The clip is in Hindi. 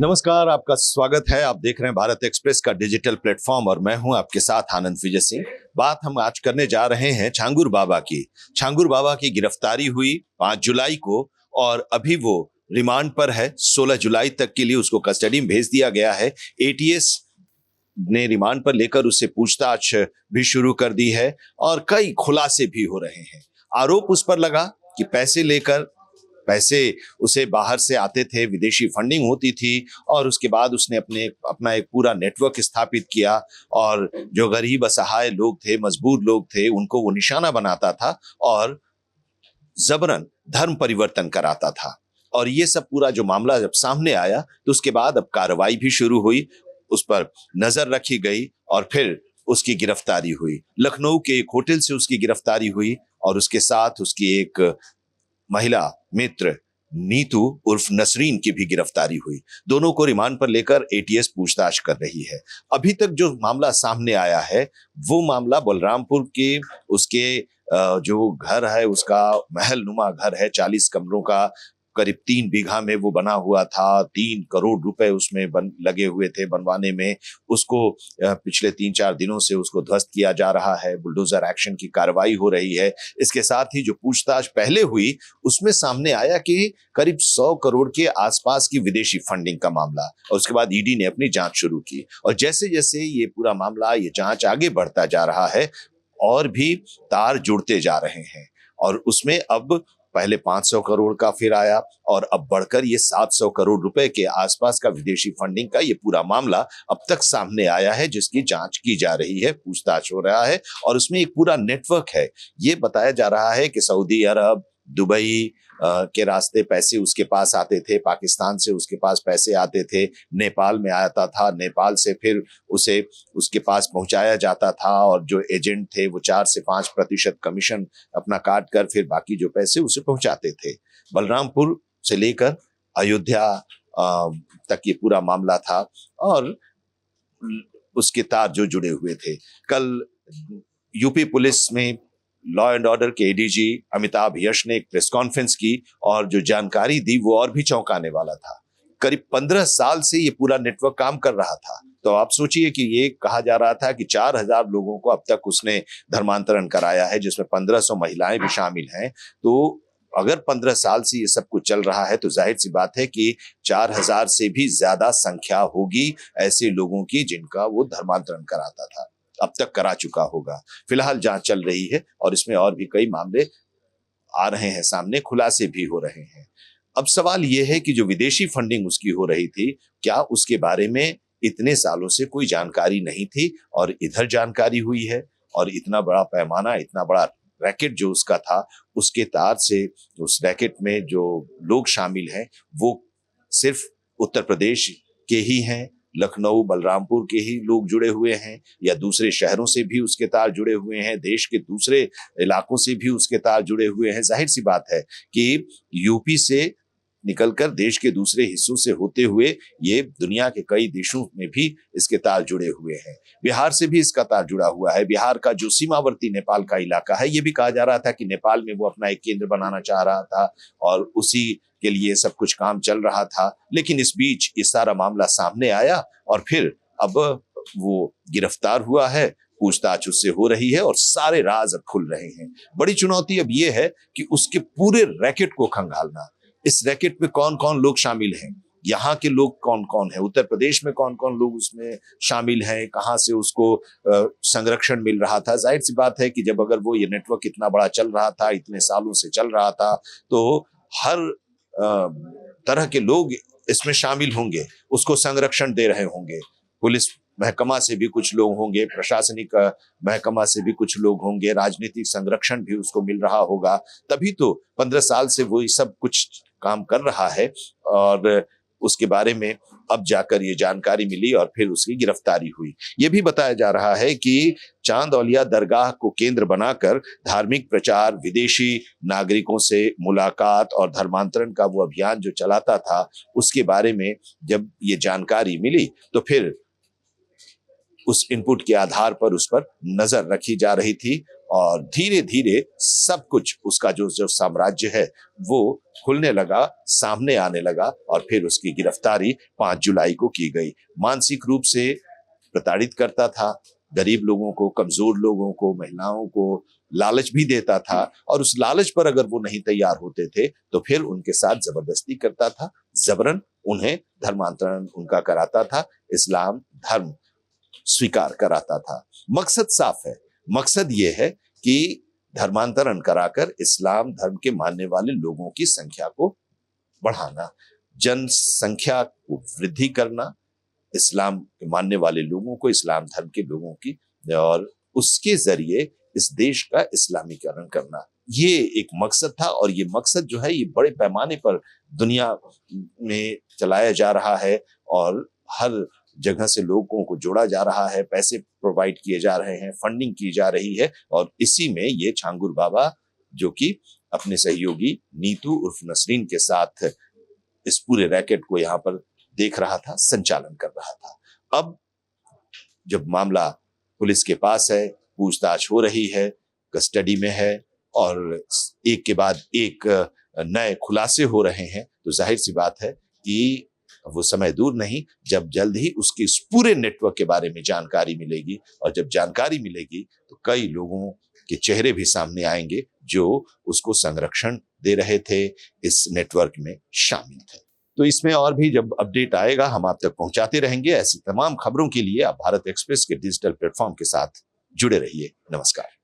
नमस्कार, आपका स्वागत है। आप देख रहे हैं भारत एक्सप्रेस का डिजिटल प्लेटफॉर्म और मैं हूं आपके साथ आनंद विजय सिंह। बात हम आज करने जा रहे हैं छांगुर बाबा की। छांगुर बाबा की गिरफ्तारी हुई 5 जुलाई को और अभी वो रिमांड पर है। 16 जुलाई तक के लिए उसको कस्टडी में भेज दिया गया है। एटीएस ने रिमांड पर लेकर उससे पूछताछ भी शुरू कर दी है और कई खुलासे भी हो रहे हैं। आरोप उस पर लगा कि पैसे उसे बाहर से आते थे, विदेशी फंडिंग होती थी और उसके बाद उसने अपना एक पूरा नेटवर्क स्थापित किया और जो गरीब असहाय लोग थे, मजबूर लोग थे, उनको वो निशाना बनाता था और जबरन धर्म परिवर्तन कराता था। और ये सब पूरा जो मामला जब सामने आया तो उसके बाद अब कार्रवाई भी शुरू हुई, उस पर नजर रखी गई और फिर उसकी गिरफ्तारी हुई। लखनऊ के एक होटल से उसकी गिरफ्तारी हुई और उसके साथ उसकी एक महिला मित्र नीतू उर्फ नसरीन की भी गिरफ्तारी हुई। दोनों को रिमांड पर लेकर एटीएस पूछताछ कर रही है। अभी तक जो मामला सामने आया है वो मामला बलरामपुर के उसके जो घर है, उसका महल नुमा घर है, 40 कमरों का, करीब 3 बीघा में वो बना हुआ था। 3 करोड़ रुपए उसमें लगे हुए थे बनवाने में। उसको पिछले 3-4 दिनों से उसको ध्वस्त किया जा रहा है। बुलडोजर एक्शन की कार्रवाई हो रही है। इसके साथ ही जो पूछताछ पहले हुई उसमें सामने आया कि करीब 100 करोड़ के आसपास की विदेशी फंडिंग का मामला, और उसके बाद ईडी ने अपनी जांच शुरू की। और जैसे जैसे ये पूरा मामला, ये जांच आगे बढ़ता जा रहा है और भी तार जुड़ते जा रहे हैं और उसमें अब पहले 500 करोड़ का फिर आया और अब बढ़कर ये 700 करोड़ रुपए के आसपास का विदेशी फंडिंग का ये पूरा मामला अब तक सामने आया है, जिसकी जांच की जा रही है, पूछताछ हो रहा है और उसमें एक पूरा नेटवर्क है। ये बताया जा रहा है कि सऊदी अरब, दुबई के रास्ते पैसे उसके पास आते थे, पाकिस्तान से उसके पास पैसे आते थे, नेपाल में आता था, नेपाल से फिर उसे उसके पास पहुंचाया जाता था और जो एजेंट थे वो 4 से 5% कमीशन अपना काट कर फिर बाकी जो पैसे उसे पहुंचाते थे। बलरामपुर से लेकर अयोध्या तक ये पूरा मामला था और उसके तार जो जुड़े हुए थे। कल यूपी पुलिस में लॉ एंड ऑर्डर के एडीजी अमिताभ यश ने एक प्रेस कॉन्फ्रेंस की और जो जानकारी दी वो और भी चौंकाने वाला था। करीब 15 साल से ये पूरा नेटवर्क काम कर रहा था। तो आप सोचिए कि ये कहा जा रहा था कि 4000 लोगों को अब तक उसने धर्मांतरण कराया है, जिसमें 1500 महिलाएं भी शामिल हैं। तो अगर 15 साल से ये सब कुछ चल रहा है तो जाहिर सी बात है कि 4000 से भी ज्यादा संख्या होगी ऐसे लोगों की जिनका वो धर्मांतरण कराता था, अब तक करा चुका होगा। फिलहाल जांच चल रही है और इसमें और भी कई मामले आ रहे हैं सामने, खुलासे भी हो रहे हैं। अब सवाल यह है कि जो विदेशी फंडिंग उसकी हो रही थी, क्या उसके बारे में इतने सालों से कोई जानकारी नहीं थी और इधर जानकारी हुई है? और इतना बड़ा पैमाना, इतना बड़ा रैकेट जो उसका था, उसके तार से उस रैकेट में जो लोग शामिल हैं वो सिर्फ उत्तर प्रदेश के ही हैं, लखनऊ बलरामपुर के ही लोग जुड़े हुए हैं या दूसरे शहरों से भी उसके तार जुड़े हुए हैं, देश के दूसरे इलाकों से भी उसके तार जुड़े हुए हैं। जाहिर सी बात है कि यूपी से निकलकर देश के दूसरे हिस्सों से होते हुए ये दुनिया के कई देशों में भी इसके तार जुड़े हुए हैं। बिहार से भी इसका तार जुड़ा हुआ है। बिहार का जो सीमावर्ती नेपाल का इलाका है, ये भी कहा जा रहा था कि नेपाल में वो अपना एक केंद्र बनाना चाह रहा था और उसी के लिए सब कुछ काम चल रहा था। लेकिन इस बीच ये सारा मामला सामने आया और फिर अब वो गिरफ्तार हुआ है, पूछताछ उससे हो रही है और सारे राज अब खुल रहे हैं। बड़ी चुनौती अब ये है कि उसके पूरे रैकेट को खंगालना। इस रैकेट में कौन कौन लोग शामिल हैं, यहाँ के लोग कौन कौन है, उत्तर प्रदेश में कौन कौन लोग उसमें शामिल हैं, कहाँ से उसको संरक्षण मिल रहा था। जाहिर सी बात है कि जब अगर वो ये नेटवर्क इतना बड़ा चल रहा था, इतने सालों से चल रहा था, तो हर तरह के लोग इसमें शामिल होंगे, उसको संरक्षण दे रहे होंगे। पुलिस महकमा से भी कुछ लोग होंगे, प्रशासनिक महकमा से भी कुछ लोग होंगे, राजनीतिक संरक्षण भी उसको मिल रहा होगा। तभी तो 15 साल से वो ये सब कुछ काम कर रहा है और उसके बारे में अब जाकर ये जानकारी मिली और फिर उसकी गिरफ्तारी हुई। ये भी बताया जा रहा है कि चांद औलिया दरगाह को केंद्र बनाकर धार्मिक प्रचार, विदेशी नागरिकों से मुलाकात और धर्मांतरण का वो अभियान जो चलाता था, उसके बारे में जब ये जानकारी मिली तो फिर उस इनपुट के आधार पर उस पर नजर रखी जा रही थी और धीरे धीरे सब कुछ उसका जो जो साम्राज्य है वो खुलने लगा, सामने आने लगा और फिर उसकी गिरफ्तारी 5 जुलाई को की गई। मानसिक रूप से प्रताड़ित करता था, गरीब लोगों को, कमजोर लोगों को, महिलाओं को लालच भी देता था और उस लालच पर अगर वो नहीं तैयार होते थे तो फिर उनके साथ जबरदस्ती करता था, जबरन उन्हें धर्मांतरण उनका कराता था, इस्लाम धर्म स्वीकार कराता था। मकसद साफ है, मकसद ये है कि धर्मांतरण कराकर इस्लाम धर्म के मानने वाले लोगों की संख्या को बढ़ाना, जनसंख्या को वृद्धि करना, इस्लाम के मानने वाले लोगों को, इस्लाम धर्म के लोगों की, और उसके जरिए इस देश का इस्लामीकरण करना, ये एक मकसद था। और ये मकसद जो है ये बड़े पैमाने पर दुनिया में चलाया जा रहा है और हर जगह से लोगों को जोड़ा जा रहा है, पैसे प्रोवाइड किए जा रहे हैं, फंडिंग की जा रही है और इसी में ये छांगुर बाबा जो कि अपने सहयोगी नीतू उर्फ नसरीन के साथ इस पूरे रैकेट को यहाँ पर देख रहा था, संचालन कर रहा था। अब जब मामला पुलिस के पास है, पूछताछ हो रही है, कस्टडी में है और एक के बाद एक नए खुलासे हो रहे हैं, तो जाहिर सी बात है कि वो समय दूर नहीं जब जल्द ही उसके इस पूरे नेटवर्क के बारे में जानकारी मिलेगी और जब जानकारी मिलेगी तो कई लोगों के चेहरे भी सामने आएंगे जो उसको संरक्षण दे रहे थे, इस नेटवर्क में शामिल थे। तो इसमें और भी जब अपडेट आएगा हम आप तक पहुंचाते रहेंगे। ऐसी तमाम खबरों के लिए आप भारत एक्सप्रेस के डिजिटल प्लेटफॉर्म के साथ जुड़े रहिए। नमस्कार।